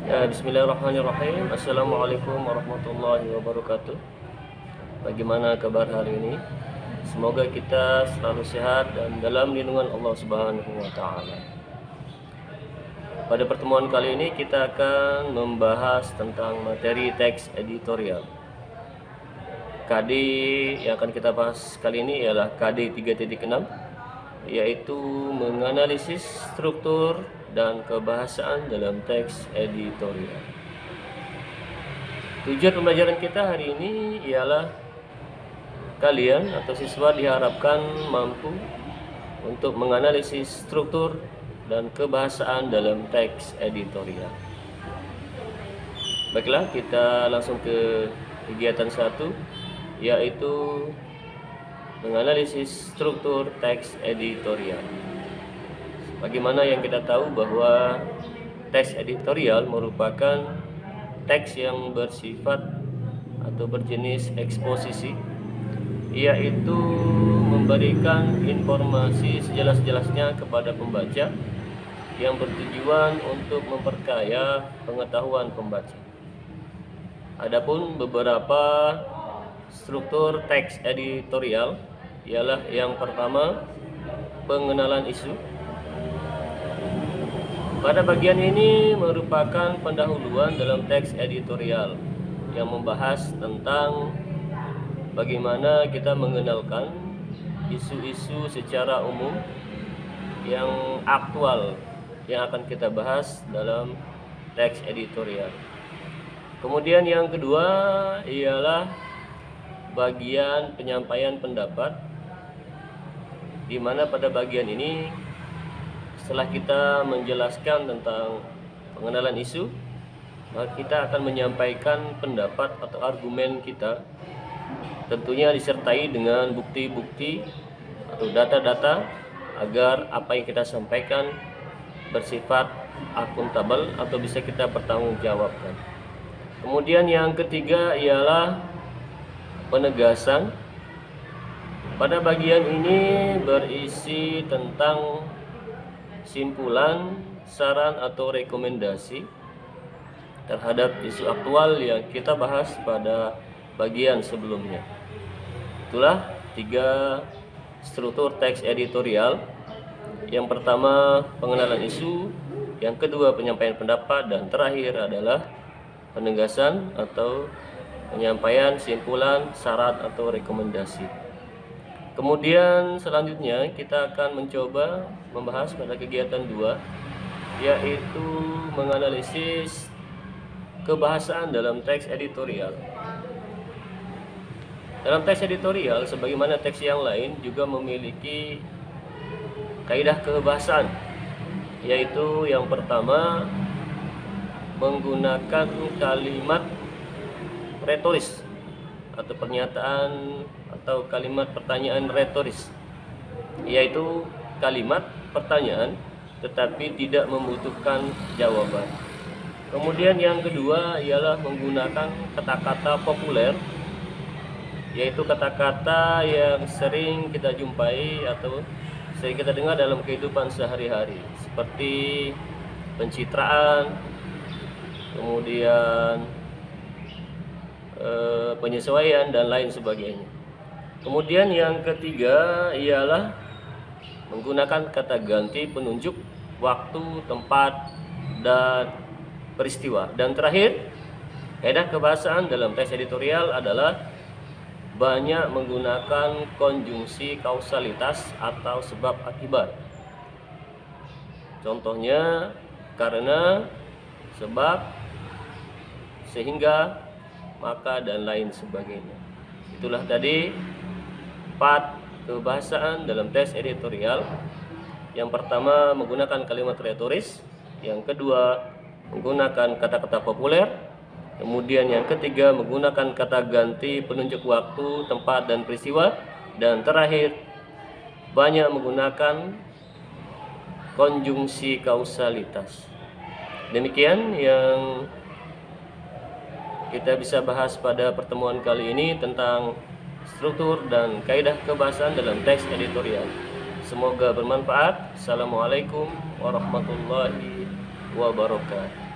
Ya, bismillahirrahmanirrahim. Assalamualaikum warahmatullahi wabarakatuh. Bagaimana kabar hari ini? Semoga kita selalu sehat dan dalam lindungan Allah Subhanahu wa taala. Pada pertemuan kali ini kita akan membahas tentang materi teks editorial. KD yang akan kita bahas kali ini ialah KD 3.6, yaitu menganalisis struktur dan kebahasaan dalam teks editorial. Tujuan pembelajaran kita hari ini ialah kalian atau siswa diharapkan mampu untuk menganalisis struktur dan kebahasaan dalam teks editorial. Baiklah, kita langsung ke kegiatan 1, yaitu menganalisis struktur teks editorial. Bagaimana yang kita tahu bahwa teks editorial merupakan teks yang bersifat atau berjenis eksposisi, yaitu memberikan informasi sejelas-jelasnya kepada pembaca yang bertujuan untuk memperkaya pengetahuan pembaca. Adapun beberapa struktur teks editorial ialah yang pertama, pengenalan isu. Pada bagian ini merupakan pendahuluan dalam teks editorial yang membahas tentang bagaimana kita mengenalkan isu-isu secara umum yang aktual yang akan kita bahas dalam teks editorial. Kemudian yang kedua ialah bagian penyampaian pendapat, di mana pada bagian ini setelah kita menjelaskan tentang pengenalan isu, maka kita akan menyampaikan pendapat atau argumen kita, tentunya disertai dengan bukti-bukti atau data-data agar apa yang kita sampaikan bersifat akuntabel atau bisa kita pertanggungjawabkan. Kemudian yang ketiga ialah penegasan. Pada bagian ini berisi tentang simpulan, saran atau rekomendasi terhadap isu aktual yang kita bahas pada bagian sebelumnya. Itulah 3 struktur teks editorial. Yang pertama, pengenalan isu, yang kedua, penyampaian pendapat, dan terakhir adalah penegasan atau penyampaian simpulan, saran atau rekomendasi. Kemudian selanjutnya kita akan mencoba membahas pada kegiatan 2, yaitu menganalisis kebahasaan dalam teks editorial. Dalam teks editorial, sebagaimana teks yang lain, juga memiliki kaidah kebahasaan, yaitu yang pertama, menggunakan kalimat retoris atau pernyataan atau kalimat pertanyaan retoris, yaitu kalimat pertanyaan tetapi tidak membutuhkan jawaban. Kemudian yang kedua ialah menggunakan kata-kata populer, yaitu kata-kata yang sering kita jumpai atau sering kita dengar dalam kehidupan sehari-hari, seperti pencitraan, kemudian penyesuaian dan lain sebagainya. Kemudian yang ketiga ialah menggunakan kata ganti penunjuk waktu, tempat, dan peristiwa. Dan terakhir, kaidah kebahasaan dalam teks editorial adalah banyak menggunakan konjungsi kausalitas atau sebab akibat. Contohnya karena, sebab, sehingga, maka, dan lain sebagainya. Itulah tadi 4 kebahasaan dalam teks editorial. Yang pertama, menggunakan kalimat retoris. Yang kedua, menggunakan kata-kata populer. Kemudian yang ketiga, menggunakan kata ganti penunjuk waktu, tempat, dan peristiwa. Dan terakhir, banyak menggunakan konjungsi kausalitas. Demikian yang kita bisa bahas pada pertemuan kali ini tentang struktur dan kaidah kebahasaan dalam teks editorial. Semoga bermanfaat. Assalamualaikum warahmatullahi wabarakatuh.